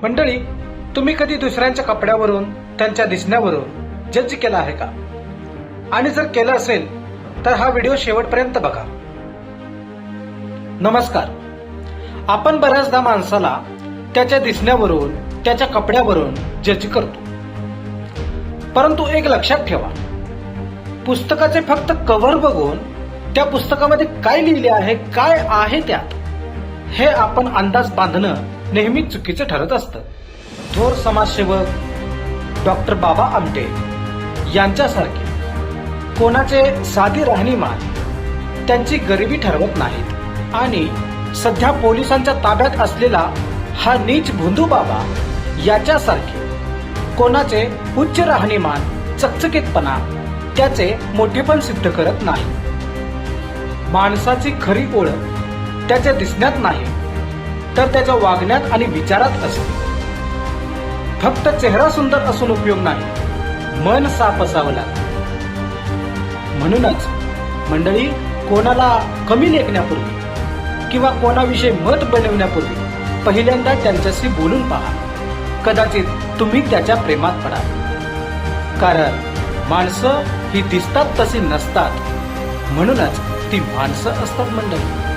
मंडळी, तुम्ही कधी दुसऱ्यांच्या कपड्यावरून, त्यांच्या दिसण्यावरून जज केला आहे का? आणि जर केलं असेल तर हा व्हिडिओ शेवटपर्यंत बघा. नमस्कार. आपण बऱ्याचदा माणसाला त्याच्या दिसण्यावरून, त्याच्या कपड्यावरून जज करतो. परंतु एक लक्षात ठेवा, पुस्तकाचे फक्त कव्हर बघून त्या पुस्तकामध्ये काय लिहिले आहे, काय आहे त्यात, हे आपण अंदाज बांधणं नेहमीच चुकीचं ठरत असतं. थोर समाजसेवक डॉक्टर बाबा आमटे यांच्यासारखे कोणाचे साधी राहणीमान त्यांची गरिबी ठरवत नाहीत आणि सध्या पोलिसांच्या ताब्यात असलेला हा नीच भोंदू बाबा याच्यासारखे कोणाचे उच्च राहणीमान, चकचकीतपणा त्याचे मोठेपण सिद्ध करत नाही. माणसाची खरी ओळख त्याच्या दिसण्यात नाही तर त्याच्या वागण्यात आणि विचारात असते. फक्त चेहरा सुंदर असून उपयोग नाही, मन साफ असावं लागतं. म्हणूनच मंडळी, कोणाला कमी लेखण्यापूर्वी किंवा कोणाविषयी मत बनवण्यापूर्वी पहिल्यांदा त्यांच्याशी बोलून पहा. कदाचित तुम्ही त्याच्या प्रेमात पडाल. कारण माणसं ही दिसतात तशी नसतात, म्हणूनच ती माणसं असतात मंडळी.